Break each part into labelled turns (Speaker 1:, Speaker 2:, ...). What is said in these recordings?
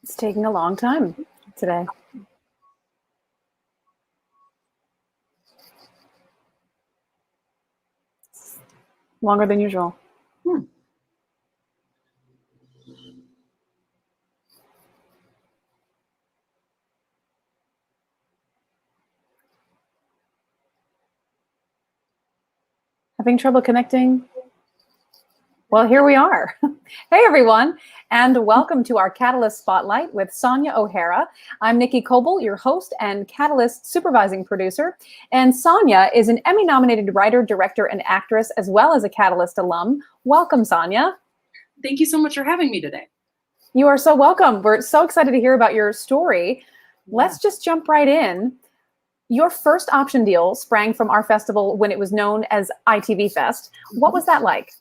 Speaker 1: It's taking a long time today. Longer than usual. Having trouble connecting? Well, here we are. Hey, everyone, and welcome to our Catalyst Spotlight with Sonja O'Hara. I'm Nikki Coble, your host and Catalyst supervising producer. And Sonja is an Emmy-nominated writer, director, and actress, as well as a Catalyst alum. Welcome, Sonja.
Speaker 2: Thank you so much for having me today.
Speaker 1: You are so welcome. We're so excited to hear about your story. Let's just jump right in. Your first option deal sprang from our festival when it was known as ITV Fest. What was that like?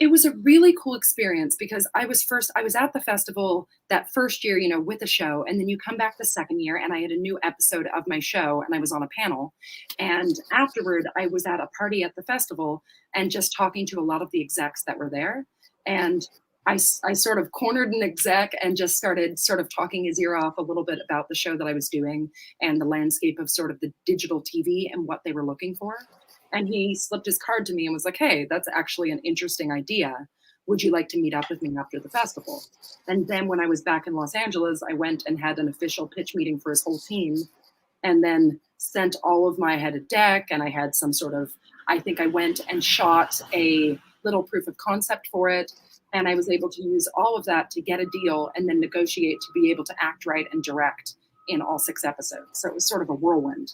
Speaker 2: It was a really cool experience because I was at the festival that first year, with the show, and then you come back the second year and I had a new episode of my show and I was on a panel. And afterward, I was at a party at the festival and just talking to a lot of the execs that were there. And I sort of cornered an exec and just started sort of talking his ear off a little bit about the show that I was doing and the landscape of sort of the digital TV and what they were looking for. And he slipped his card to me and was like, hey, that's actually an interesting idea. Would you like to meet up with me after the festival? And then when I was back in Los Angeles, I went and had an official pitch meeting for his whole team and then sent all of I had a deck and I had some sort of, I think I went and shot a little proof of concept for it. And I was able to use all of that to get a deal and then negotiate to be able to act, write, and direct in all 6 episodes. So it was sort of a whirlwind.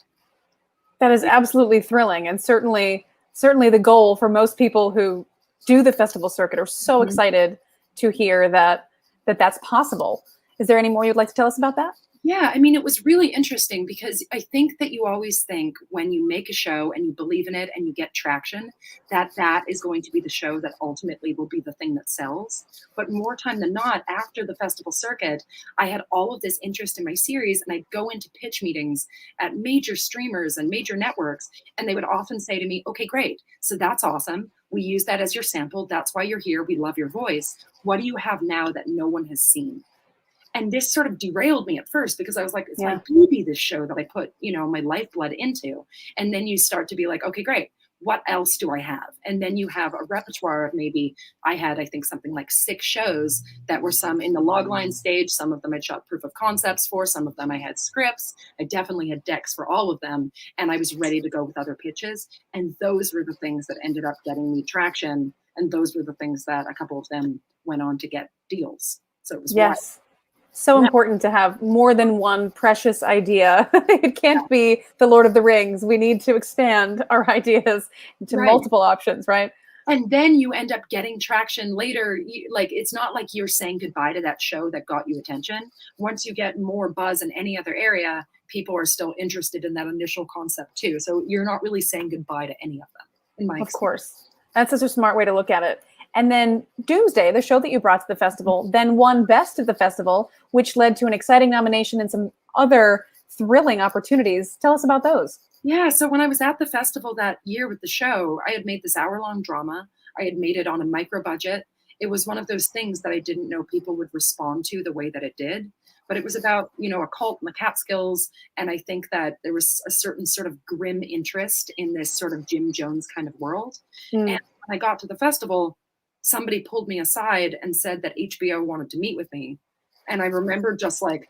Speaker 1: That is absolutely thrilling, and certainly the goal for most people who do the festival circuit are so excited to hear that that's possible. Is there any more you'd like to tell us about that?
Speaker 2: Yeah, I mean, it was really interesting because I think that you always think when you make a show and you believe in it and you get traction, that is going to be the show that ultimately will be the thing that sells. But more time than not, after the festival circuit, I had all of this interest in my series and I'd go into pitch meetings at major streamers and major networks, and they would often say to me, okay, great. So that's awesome. We use that as your sample. That's why you're here. We love your voice. What do you have now that no one has seen? And this sort of derailed me at first because I was like, it's my baby, this show that I put, my lifeblood into. And then you start to be like, okay, great. What else do I have? And then you have a repertoire of maybe I think something like 6 shows that were some in the logline stage. Some of them I shot proof of concepts for. Some of them I had scripts. I definitely had decks for all of them. And I was ready to go with other pitches. And those were the things that ended up getting me traction. And those were the things that a couple of them went on to get deals. So it was wild.
Speaker 1: So important to have more than one precious idea. It can't be the Lord of the Rings. We need to expand our ideas into multiple options, right?
Speaker 2: And then you end up getting traction later. It's not like you're saying goodbye to that show that got you attention. Once you get more buzz in any other area, people are still interested in that initial concept too. So you're not really saying goodbye to any of them, in my experience.
Speaker 1: Of course. That's such a smart way to look at it. And then Doomsday, the show that you brought to the festival, then won Best of the Festival, which led to an exciting nomination and some other thrilling opportunities. Tell us about those.
Speaker 2: Yeah, so when I was at the festival that year with the show, I had made this hour-long drama. I had made it on a micro budget. It was one of those things that I didn't know people would respond to the way that it did. But it was about, a cult in the Catskills. And I think that there was a certain sort of grim interest in this sort of Jim Jones kind of world. And when I got to the festival, somebody pulled me aside and said that HBO wanted to meet with me. And I remember just like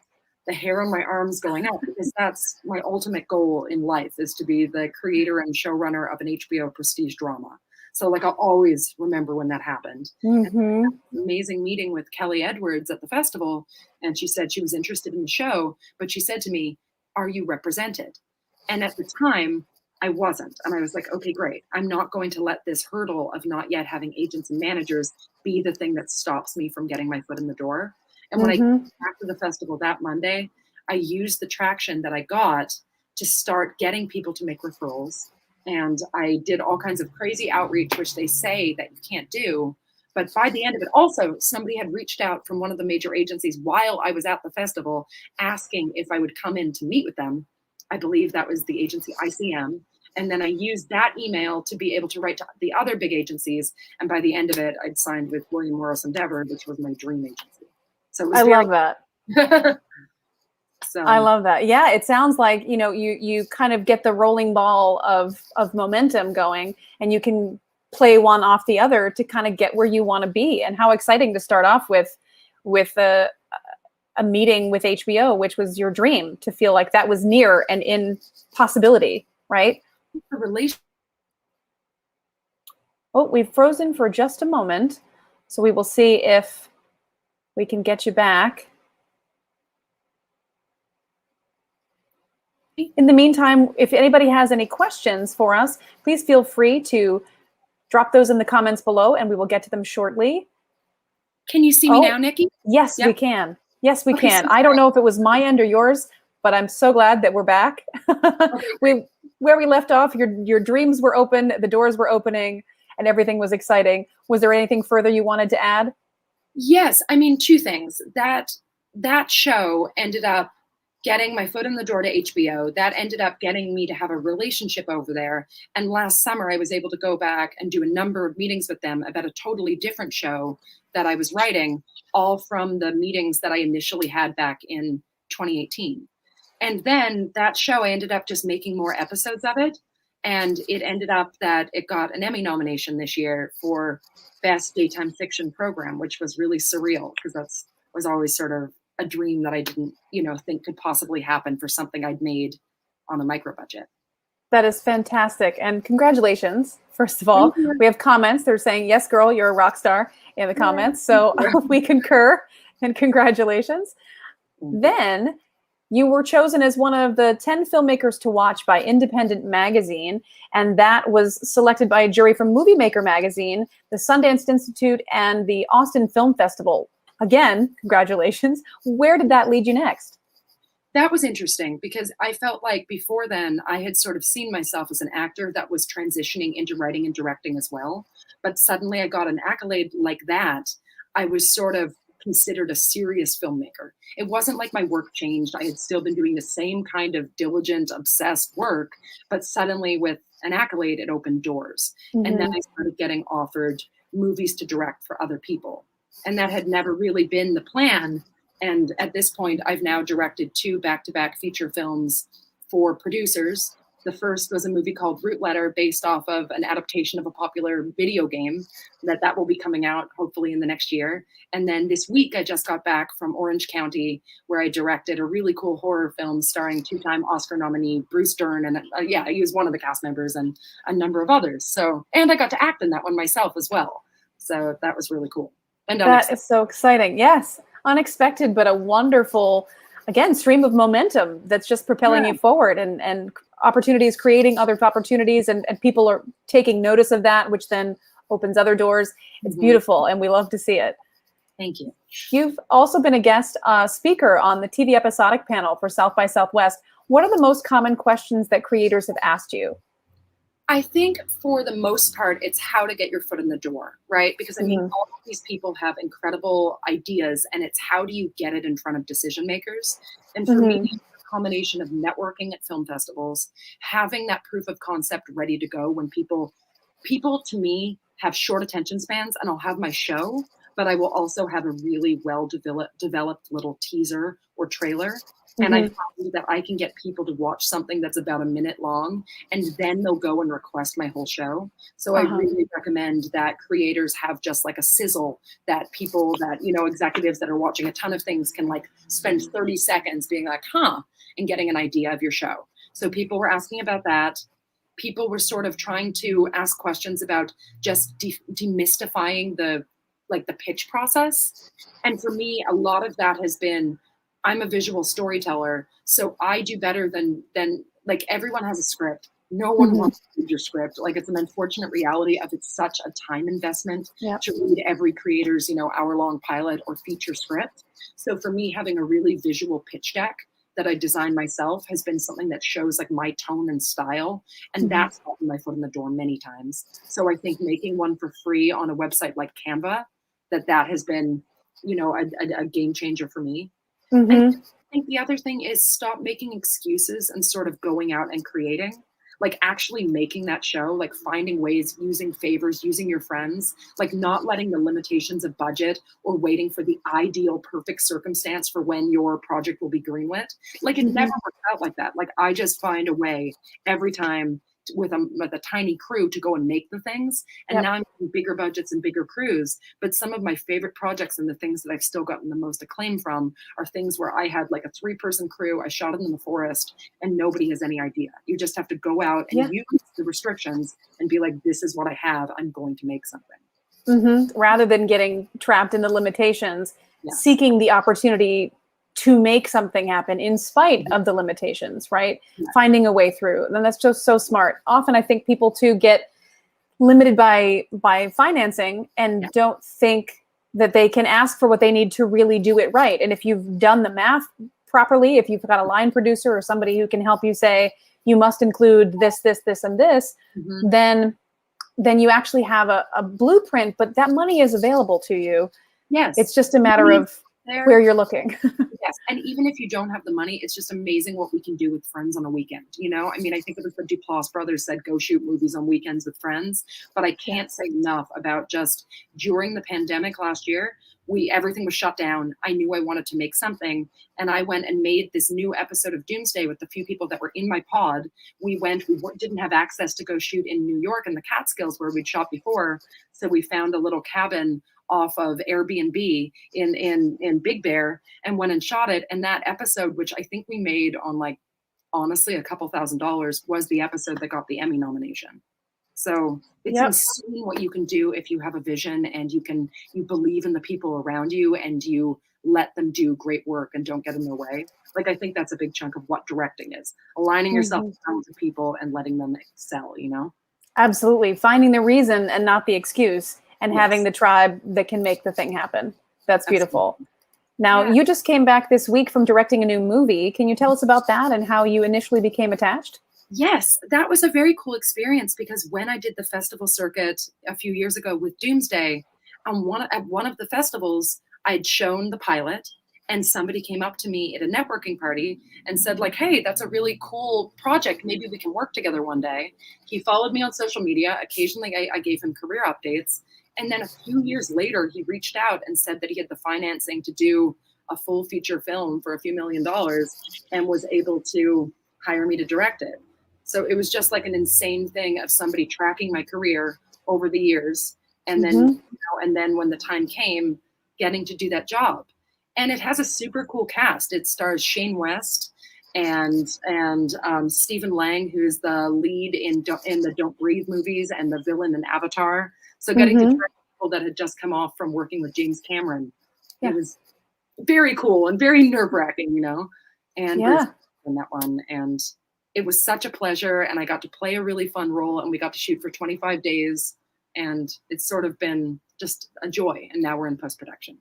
Speaker 2: the hair on my arms going up because that's my ultimate goal in life, is to be the creator and showrunner of an HBO prestige drama. So I'll always remember when that happened. An amazing meeting with Kelly Edwards at the festival. And she said she was interested in the show, but she said to me, are you represented? And at the time, I wasn't. And I was like, okay, great. I'm not going to let this hurdle of not yet having agents and managers be the thing that stops me from getting my foot in the door. And when I got back to the festival that Monday, I used the traction that I got to start getting people to make referrals. And I did all kinds of crazy outreach, which they say that you can't do. But by the end of it, also, somebody had reached out from one of the major agencies while I was at the festival asking if I would come in to meet with them. I believe that was the agency ICM. And then I used that email to be able to write to the other big agencies. And by the end of it, I'd signed with William Morris Endeavor, which was my dream agency. So it was
Speaker 1: I love that.
Speaker 2: So
Speaker 1: I love that. Yeah, it sounds like, you kind of get the rolling ball of momentum going, and you can play one off the other to kind of get where you want to be. And how exciting to start off with a meeting with HBO, which was your dream, to feel like that was near and in possibility, right?
Speaker 2: the relation.
Speaker 1: Oh, we've frozen for just a moment, so we will see if we can get you back. In the meantime, if anybody has any questions for us, please feel free to drop those in the comments below, and we will get to them shortly.
Speaker 2: Can you see me now, Nikki?
Speaker 1: Yes,
Speaker 2: Yep.
Speaker 1: we can. Yes, we
Speaker 2: Okay,
Speaker 1: can.
Speaker 2: so
Speaker 1: I don't know if it was my end or yours, but I'm so glad that we're back.
Speaker 2: Okay.
Speaker 1: Where we left off, your dreams were open, the doors were opening, and everything was exciting. Was there anything further you wanted to add?
Speaker 2: Yes, I mean, two things. That show ended up getting my foot in the door to HBO. That ended up getting me to have a relationship over there. And last summer, I was able to go back and do a number of meetings with them about a totally different show that I was writing, all from the meetings that I initially had back in 2018. And then that show, I ended up just making more episodes of it. And it ended up that it got an Emmy nomination this year for Best Daytime Fiction Program, which was really surreal, because was always sort of a dream that I didn't, think could possibly happen for something I'd made on a micro budget.
Speaker 1: That is fantastic. And congratulations, first of all. We have comments. They're saying, yes, girl, you're a rock star in the comments. So we concur, and congratulations. Then you were chosen as one of the 10 filmmakers to watch by Independent Magazine, and that was selected by a jury from Movie Maker Magazine, the Sundance Institute, and the Austin Film Festival. Again, congratulations. Where did that lead you next?
Speaker 2: That was interesting, because I felt like before then I had sort of seen myself as an actor that was transitioning into writing and directing as well. But suddenly I got an accolade like that. I was sort of considered a serious filmmaker. It wasn't like my work changed. I had still been doing the same kind of diligent, obsessed work, but suddenly with an accolade, it opened doors. And then I started getting offered movies to direct for other people. And that had never really been the plan. And at this point, I've now directed 2 back-to-back feature films for producers. The first was a movie called Root Letter, based off of an adaptation of a popular video game that will be coming out hopefully in the next year. And then this week, I just got back from Orange County, where I directed a really cool horror film starring 2-time Oscar nominee Bruce Dern. And he was one of the cast members, and a number of others. And I got to act in that one myself as well. So that was really cool. And
Speaker 1: that is so exciting. Yes, unexpected, but a wonderful, again, stream of momentum that's just propelling you forward, and opportunities, creating other opportunities, and people are taking notice of that, which then opens other doors. It's beautiful, and we love to see it.
Speaker 2: Thank you.
Speaker 1: You've also been a guest speaker on the TV episodic panel for South by Southwest. What are the most common questions that creators have asked you?
Speaker 2: I think for the most part, it's how to get your foot in the door, right? Because I mean, all of these people have incredible ideas, and it's how do you get it in front of decision makers? And for me, a combination of networking at film festivals, having that proof of concept ready to go when people to me have short attention spans, and I'll have my show, but I will also have a really well developed little teaser or trailer. And I find that I can get people to watch something that's about a minute long, and then they'll go and request my whole show. So I really recommend that creators have just like a sizzle that people that, executives that are watching a ton of things can like spend 30 seconds being like, and getting an idea of your show. So people were asking about that. People were sort of trying to ask questions about just demystifying the pitch process. And for me, a lot of that has been, I'm a visual storyteller, so I do better than like everyone has a script. No one wants to read your script. Like, it's an unfortunate reality of it's such a time investment to read every creator's, hour-long pilot or feature script. So for me, having a really visual pitch deck that I designed myself has been something that shows like my tone and style. And that's gotten my foot in the door many times. So I think making one for free on a website like Canva, that has been, a game changer for me. I think the other thing is stop making excuses and sort of going out and creating. like actually making that show, like finding ways, using favors, using your friends, like not letting the limitations of budget or waiting for the ideal perfect circumstance for when your project will be greenlit. Like it never works out like that. Like I just find a way every time with a tiny crew to go and make the things. And now I'm in bigger budgets and bigger crews. But some of my favorite projects and the things that I've still gotten the most acclaim from are things where I had like a 3-person crew. I shot it in the forest and nobody has any idea. You just have to go out and use the restrictions and be like, this is what I have. I'm going to make something.
Speaker 1: Rather than getting trapped in the limitations, seeking the opportunity to make something happen in spite of the limitations, right? Finding a way through. And that's just so smart. Often I think people too get limited by financing and don't think that they can ask for what they need to really do it right. And if you've done the math properly, if you've got a line producer or somebody who can help you say, you must include this, this, this, and this, then you actually have a blueprint, but that money is available to you.
Speaker 2: Yes.
Speaker 1: It's just a matter of where you're looking.
Speaker 2: Yes. And even if you don't have the money, it's just amazing what we can do with friends on a weekend. You know, I mean, I think it was the Duplass brothers said, go shoot movies on weekends with friends. But I can't say enough about just during the pandemic last year, everything was shut down. I knew I wanted to make something. And I went and made this new episode of Doomsday with the few people that were in my pod. We didn't have access to go shoot in New York and the Catskills where we'd shot before. So we found a little cabin off of Airbnb in Big Bear and went and shot it. And that episode, which I think we made on like, honestly, a couple $1,000s, was the episode that got the Emmy nomination. So it's insane what you can do if you have a vision and you believe in the people around you and you let them do great work and don't get in their way. Like, I think that's a big chunk of what directing is, aligning yourself with talented people and letting them excel, you know?
Speaker 1: Absolutely. Finding the reason and not the excuse. And having the tribe that can make the thing happen. That's beautiful. Now, you just came back this week from directing a new movie. Can you tell us about that and how you initially became attached?
Speaker 2: Yes, that was a very cool experience because when I did the festival circuit a few years ago with Doomsday, at one of the festivals, I'd shown the pilot and somebody came up to me at a networking party and said like, hey, that's a really cool project. Maybe we can work together one day. He followed me on social media. Occasionally I gave him career updates. And then a few years later, he reached out and said that he had the financing to do a full feature film for a few $1 million and was able to hire me to direct it. So it was just like an insane thing of somebody tracking my career over the years. And then, and then when the time came, getting to do that job. And it has a super cool cast. It stars Shane West and Stephen Lang, who's the lead in the Don't Breathe movies and the villain in Avatar. So getting to direct people that had just come off from working with James Cameron, it was very cool and very nerve-wracking, you know, and in that one. And it was such a pleasure. And I got to play a really fun role and we got to shoot for 25 days. And it's sort of been just a joy. And now we're in post-production.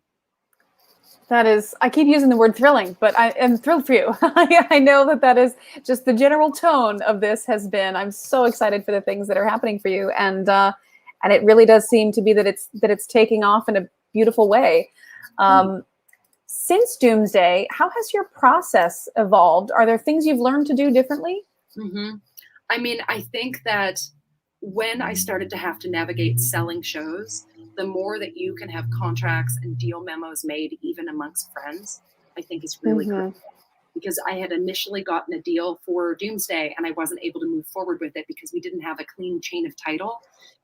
Speaker 1: That is, I keep using the word thrilling, but I am thrilled for you. I know that is just the general tone of this has been, I'm so excited for the things that are happening for you. And it really does seem to be that it's taking off in a beautiful way. Since Doomsday, how has your process evolved? Are there things you've learned to do differently?
Speaker 2: I mean, I think that when I started to have to navigate selling shows, the more that you can have contracts and deal memos made even amongst friends, I think is really critical. Because I had initially gotten a deal for Doomsday and I wasn't able to move forward with it because we didn't have a clean chain of title.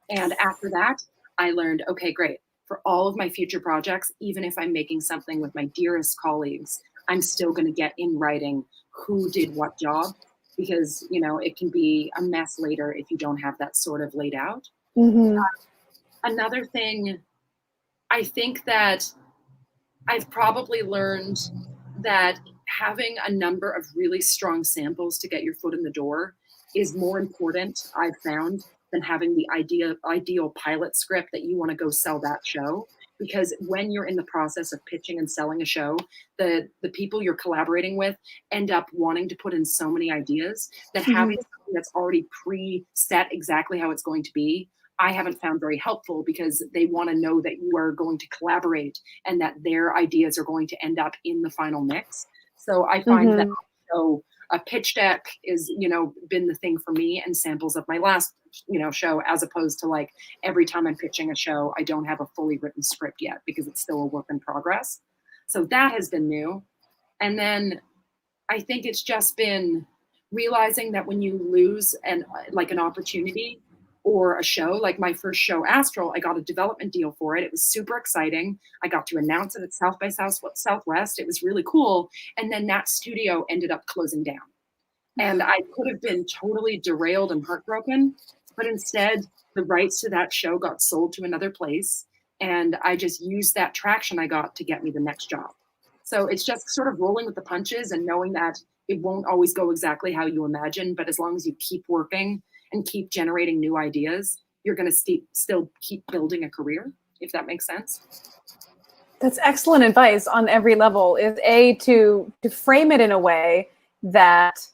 Speaker 2: And after that, I learned, okay, great. For all of my future projects, even if I'm making something with my dearest colleagues, I'm still going to get in writing who did what job, because, you know, it can be a mess later if you don't have that sort of laid out. Another thing, I think that I've probably learned that having a number of really strong samples to get your foot in the door is more important, I've found, than having the ideal pilot script that you want to go sell that show. Because when you're in the process of pitching and selling a show, the people you're collaborating with end up wanting to put in so many ideas that having something that's already pre-set exactly how it's going to be, I haven't found very helpful, because they want to know that you are going to collaborate and that their ideas are going to end up in the final mix. So I find that a pitch deck is, been the thing for me, and samples of my last, show, as opposed to like every time I'm pitching a show, I don't have a fully written script yet because it's still a work in progress. So that has been new. And then I think it's just been realizing that when you lose an opportunity or a show, like my first show, ASTRAL, I got a development deal for it. It was super exciting. I got to announce it at South by Southwest. It was really cool. And then that studio ended up closing down. And I could have been totally derailed and heartbroken, but instead the rights to that show got sold to another place. And I just used that traction I got to get me the next job. So it's just sort of rolling with the punches and knowing that it won't always go exactly how you imagine, but as long as you keep working and keep generating new ideas, you're going to still keep building a career, if that makes sense.
Speaker 1: That's excellent advice on every level. Is to frame it in a way that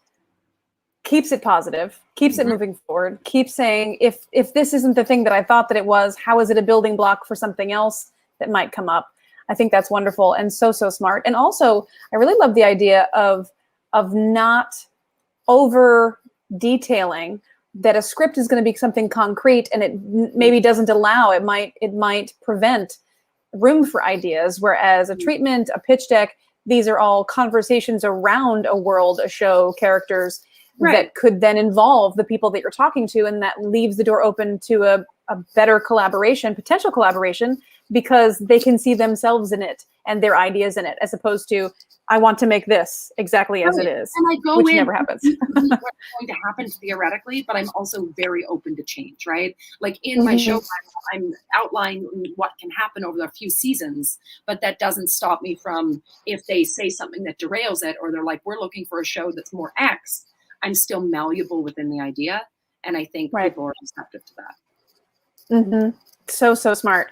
Speaker 1: keeps it positive, keeps it moving forward, keeps saying, if this isn't the thing that I thought that it was, how is it a building block for something else that might come up? I think that's wonderful and so smart. And also, I really love the idea of not over detailing that a script is going to be something concrete, and it maybe doesn't allow, it might prevent room for ideas. Whereas a treatment, a pitch deck, these are all conversations around a world, a show, characters that could then involve the people that you're talking to, and that leaves the door open to a better collaboration, potential collaboration, because they can see themselves in it and their ideas in it, as opposed to, I want to make this exactly as it is,
Speaker 2: and I go
Speaker 1: which
Speaker 2: in
Speaker 1: never happens.
Speaker 2: what's going to happen theoretically, but I'm also very open to change, right? Like in my show, I'm outlining what can happen over a few seasons, but that doesn't stop me from, if they say something that derails it, or they're like, we're looking for a show that's more X, I'm still malleable within the idea. And I think people are receptive to that.
Speaker 1: So smart.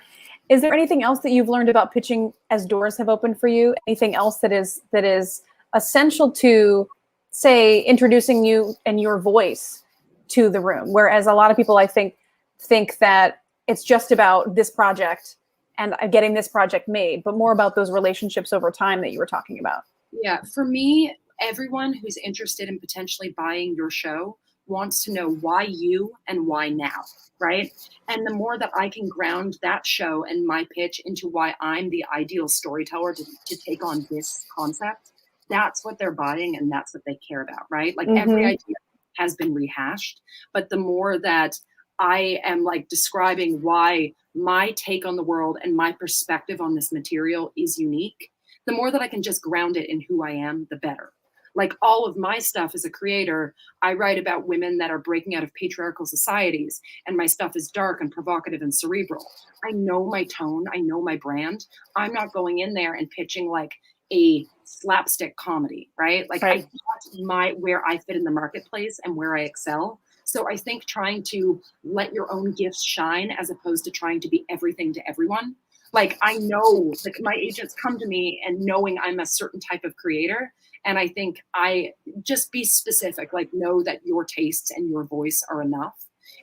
Speaker 1: Is there anything else that you've learned about pitching as doors have opened for you? Anything else that is essential to, say, introducing you and your voice to the room? Whereas a lot of people, I think that it's just about this project and getting this project made, but more about those relationships over time that you were talking about.
Speaker 2: Yeah, for me, everyone who's interested in potentially buying your show wants to know why you and why now, right? And the more that I can ground that show and my pitch into why I'm the ideal storyteller to take on this concept, that's what they're buying and that's what they care about, right? Like every idea has been rehashed, but the more that I am like describing why my take on the world and my perspective on this material is unique, the more that I can just ground it in who I am, the better. Like all of my stuff as a creator, I write about women that are breaking out of patriarchal societies, and my stuff is dark and provocative and cerebral. I know my tone, I know my brand. I'm not going in there and pitching like a slapstick comedy, right? Like I got where I fit in the marketplace and where I excel. So I think trying to let your own gifts shine as opposed to trying to be everything to everyone. Like I know, like my agents come to me and knowing I'm a certain type of creator. And I think I just be specific, like know that your tastes and your voice are enough.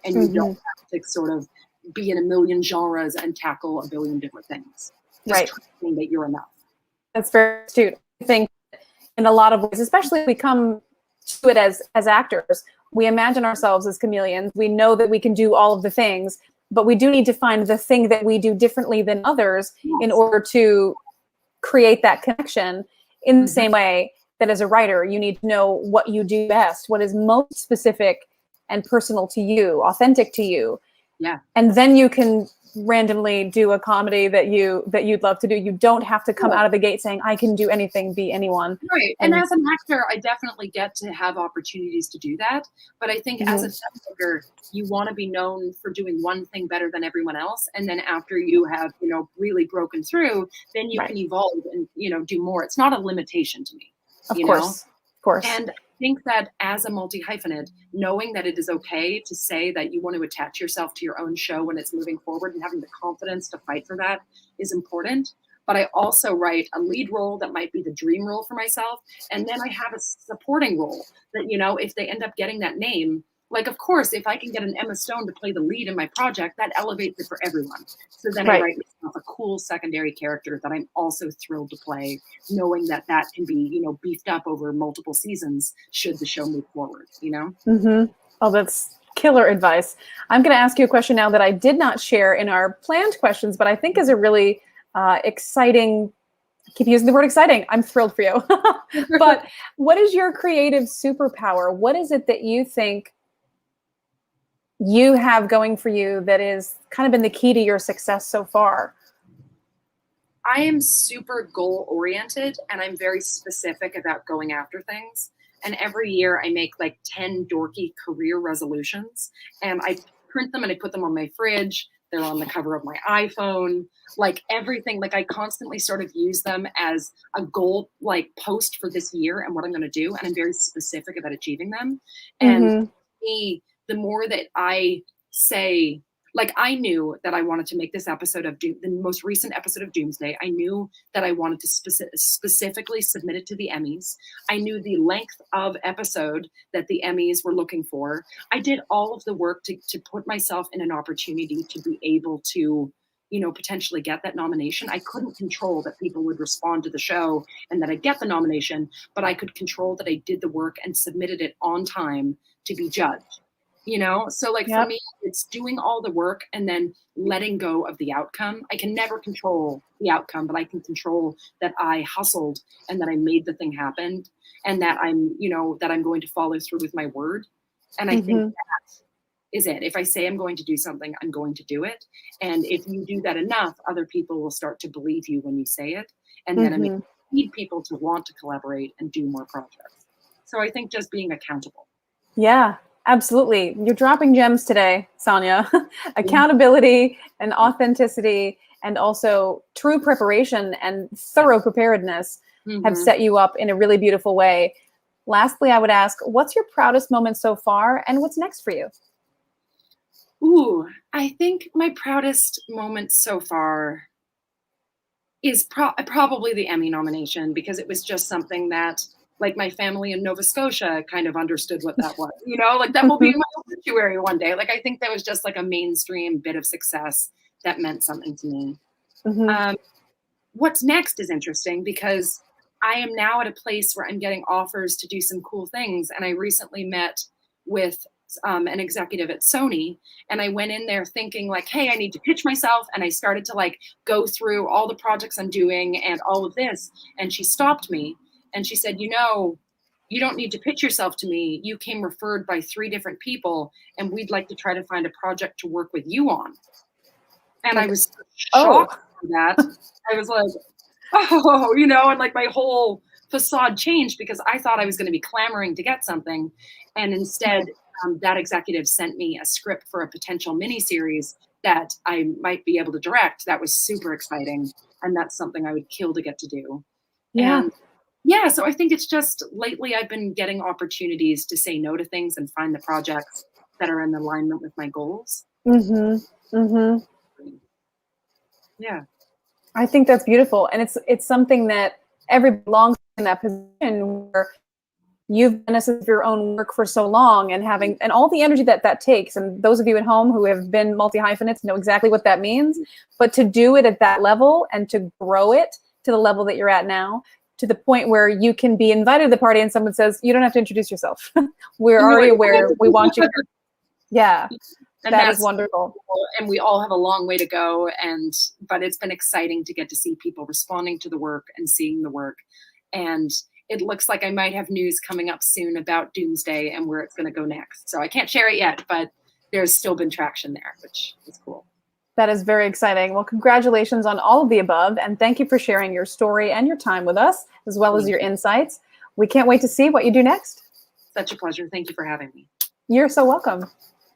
Speaker 2: And you don't have to sort of be in a million genres and tackle a billion different things. Just trusting that you're enough.
Speaker 1: That's very astute. I think in a lot of ways, especially if we come to it as actors, we imagine ourselves as chameleons. We know that we can do all of the things, but we do need to find the thing that we do differently than others in order to create that connection. In the same way that as a writer, you need to know what you do best, what is most specific and personal to you, authentic to you.
Speaker 2: Yeah.
Speaker 1: And then you can randomly do a comedy that you'd love to do. You don't have to come out of the gate saying, I can do anything, be anyone.
Speaker 2: Right. And as an actor, I definitely get to have opportunities to do that. But I think as a filmmaker, you want to be known for doing one thing better than everyone else. And then after you have, really broken through, then you can evolve and, do more. It's not a limitation to me.
Speaker 1: Of course.
Speaker 2: And I think that as a multi-hyphenate, knowing that it is okay to say that you want to attach yourself to your own show when it's moving forward and having the confidence to fight for that is important. But I also write a lead role that might be the dream role for myself. And then I have a supporting role that, if they end up getting that name, Like, of course, if I can get an Emma Stone to play the lead in my project, that elevates it for everyone. So then I write myself a cool secondary character that I'm also thrilled to play, knowing that that can be, you know, beefed up over multiple seasons should the show move forward, you know?
Speaker 1: Mm-hmm. Oh, that's killer advice. I'm going to ask you a question now that I did not share in our planned questions, but I think is a really exciting, I keep using the word exciting. I'm thrilled for you. But what is your creative superpower? What is it that you think you have going for you that is kind of been the key to your success so far?
Speaker 2: I am super goal oriented and I'm very specific about going after things. And every year I make like 10 dorky career resolutions and I print them and I put them on my fridge. They're on the cover of my iPhone, like everything. Like I constantly sort of use them as a goal, like post for this year and what I'm going to do. And I'm very specific about achieving them. And the more that I say, like I knew that I wanted to make this episode of the most recent episode of Doomsday. I knew that I wanted to specifically submit it to the Emmys. I knew the length of episode that the Emmys were looking for. I did all of the work to put myself in an opportunity to be able to, you know, potentially get that nomination. I couldn't control that people would respond to the show and that I'd get the nomination, but I could control that I did the work and submitted it on time to be judged. You know, so like for me, it's doing all the work and then letting go of the outcome. I can never control the outcome, but I can control that I hustled and that I made the thing happen and that I'm, you know, that I'm going to follow through with my word. And I think that is it. If I say I'm going to do something, I'm going to do it. And if you do that enough, other people will start to believe you when you say it. And then I mean, need people to want to collaborate and do more projects. So I think just being accountable.
Speaker 1: Yeah. Absolutely. You're dropping gems today, Sonja. Accountability and authenticity and also true preparation and thorough preparedness have set you up in a really beautiful way. Lastly, I would ask, what's your proudest moment so far and what's next for you?
Speaker 2: Ooh, I think my proudest moment so far is probably the Emmy nomination because it was just something that like my family in Nova Scotia kind of understood what that was, you know, like that will be in my obituary one day. Like, I think that was just like a mainstream bit of success that meant something to me. What's next is interesting because I am now at a place where I'm getting offers to do some cool things. And I recently met with an executive at Sony and I went in there thinking like, hey, I need to pitch myself. And I started to like go through all the projects I'm doing and all of this. And she stopped me. And she said, you know, you don't need to pitch yourself to me. You came referred by 3 different people, and we'd like to try to find a project to work with you on. And I was shocked by that. I was like, oh, you know, and like my whole facade changed because I thought I was going to be clamoring to get something. And instead, that executive sent me a script for a potential miniseries that I might be able to direct. That was super exciting. And that's something I would kill to get to do.
Speaker 1: Yeah.
Speaker 2: And yeah, so I think it's just lately I've been getting opportunities to say no to things and find the projects that are in alignment with my goals. Yeah.
Speaker 1: I think that's beautiful. And it's something that everybody belongs in that position where you've done this of your own work for so long and having, and all the energy that takes. And those of you at home who have been multi-hyphenates know exactly what that means, but to do it at that level and to grow it to the level that you're at now, to the point where you can be invited to the party and someone says, you don't have to introduce yourself. We're already aware. We want you. Yeah. And that is wonderful.
Speaker 2: And we all have a long way to go. But it's been exciting to get to see people responding to the work and seeing the work. And it looks like I might have news coming up soon about Doomsday and where it's going to go next. So I can't share it yet, but there's still been traction there, which is cool.
Speaker 1: That is very exciting. Well, congratulations on all of the above. And thank you for sharing your story and your time with us, as well as your insights. We can't wait to see what you do next.
Speaker 2: Such a pleasure. Thank you for having me.
Speaker 1: You're so welcome.